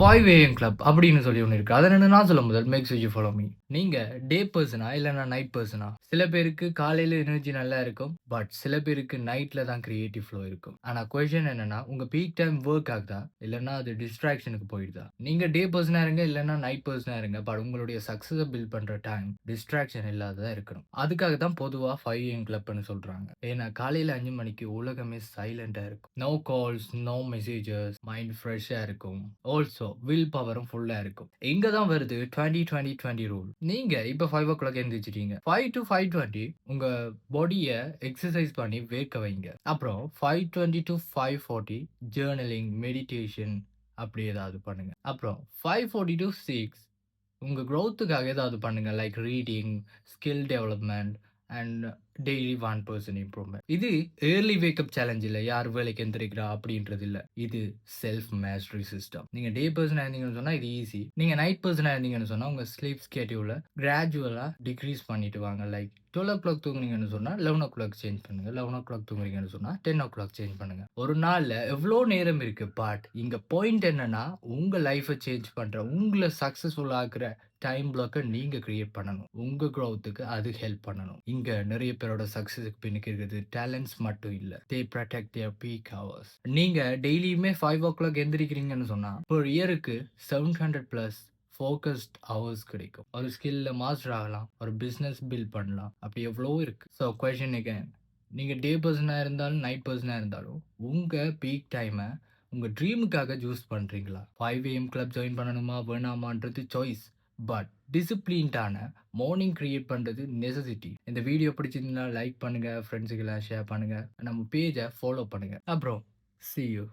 5 AM club அப்படின்னு சொல்லி ஒண்ணு இருக்கு. அத நான் சொல்ல முதல் make sure you follow me. நீங்க டே பெர்சனா இல்லன்னா நைட் பெர்சனா? சில பேருக்கு காலையில எனர்ஜி நல்லா இருக்கும். பட் சில பேருக்கு நைட்ல தான் கிரியேட்டிவ் ஃப்ளோ இருக்கும். ஆனா கொஸ்டின் என்னன்னா, உங்க பீக் டைம் வொர்க் ஆகுதா? இல்லன்னா அது டிஸ்ட்ராக்ஷனுக்கு போயிடுதா? நீங்க டே பெர்சனா இருங்க, இல்லன்னா நைட் பெர்சனா இருங்க. பட் உங்களுடைய சக்சஸ பில்ட் பண்ற டைம் டிஸ்ட்ராக்ஷன் இல்லாததா இருக்கணும். அதுக்காக தான் பொதுவா 5 AM கிளப்ன்னு சொல்றாங்க. ஏன்னா காலையில 5 மணிக்கு உலகமே சைலன்ட்டா இருக்கும். No calls, no messages, mind ஃப்ரெஷ்ஷா இருக்கும். ஆல்சோ வில் பவரும் ஃபுல்லா இருக்கும். இங்க தான் வருது 20-20-20 ரூல். நீங்க இப்ப 5 எந்திரிச்சிட்டீங்க. 5 to 5:20 உங்க பாடிய எக்ஸர்சைஸ் பண்ணி வேர்க்க வைங்க. அப்புறம் 5:20 to 5:40 ஜர்னலிங், மெடிடேஷன் அப்படி ஏதாவது பண்ணுங்க. அப்புறம் 5:40 to 6 உங்க குரோத்துக்காக ஏதாவது பண்ணுங்க. Like reading, skill development and daily 1% improvement. இது ஏர்லி வேக்கப் சேலஞ்ச் இல்ல. யார் வேலைக்கு எந்திரிக்கிறா அப்படின்றது இல்ல. இது செல்ஃப் மாஸ்டரி சிஸ்டம். நீங்க டே பெர்சனா இருந்தீங்கன்னு சொன்னா இது ஈஸி. நீங்க நைட் பெர்சனா இருந்தீங்கன்னு சொன்னா உங்க ஸ்லீப் ஸ்கெட்யூல கிராஜுவலா டிக்ரீஸ் பண்ணிட்டு வாங்க. லைக் 12:00 தூங்குனீங்கன்னு சொன்னா 11:00 சேஞ்ச் பண்ணுங்க. 11:00 தூங்குறீங்கன்னு சொன்னா 10:00 சேஞ்ச் பண்ணுங்க. ஒரு நாள்ல எவ்வளோ நேரம் இருக்கு. பட் இங்க பாயிண்ட் என்னன்னா, உங்க லைஃப சேஞ்ச் பண்ற, உங்கள சக்சஸ்ஃபுல் ஆக்குற டைம் பிளாக்க நீங்க கிரியேட் பண்ணணும். உங்க குரோத்துக்கு அது ஹெல்ப் பண்ணணும். இங்க நிறைய பேரோட சக்சஸ்க்கு பின்னுக்கு இருக்குது டேலண்ட்ஸ் மட்டும் இல்ல. தே ப்ரொடெக்ட் தியர் பீக் ஹவர்ஸ். நீங்க டெய்லியுமே 5:00 எந்திரிக்கிறீங்கன்னு சொன்னா ஒரு இயருக்கு 700+ ஃபோக்கஸ்ட் ஹவர்ஸ் கிடைக்கும். ஒரு ஸ்கில்ல மாஸ்டர் ஆகலாம். ஒரு பிசினஸ் பில்ட் பண்ணலாம். அப்படி எவ்வளவோ இருக்கு. ஸோ கொஸ்டின் அகைன், நீங்க டே பெர்சனா இருந்தாலும் நைட் பெர்சனா இருந்தாலும் உங்க பீக் டைம உங்க ட்ரீமுக்காக சூஸ் பண்றீங்களா? 5 AM கிளப் ஜாயின் பண்ணணுமா வேணாமான்றது சாய்ஸ். பட் டிசிப்ளின்டான மார்னிங் கிரியேட் பண்றது நெசசிட்டி. இந்த வீடியோ பிடிச்சிருந்தா லைக் பண்ணுங்க, ஃப்ரெண்ட்ஸுக்கெல்லாம் ஷேர் பண்ணுங்க, நம்ம பேஜை ஃபாலோ பண்ணுங்க. அப்புறம் see you.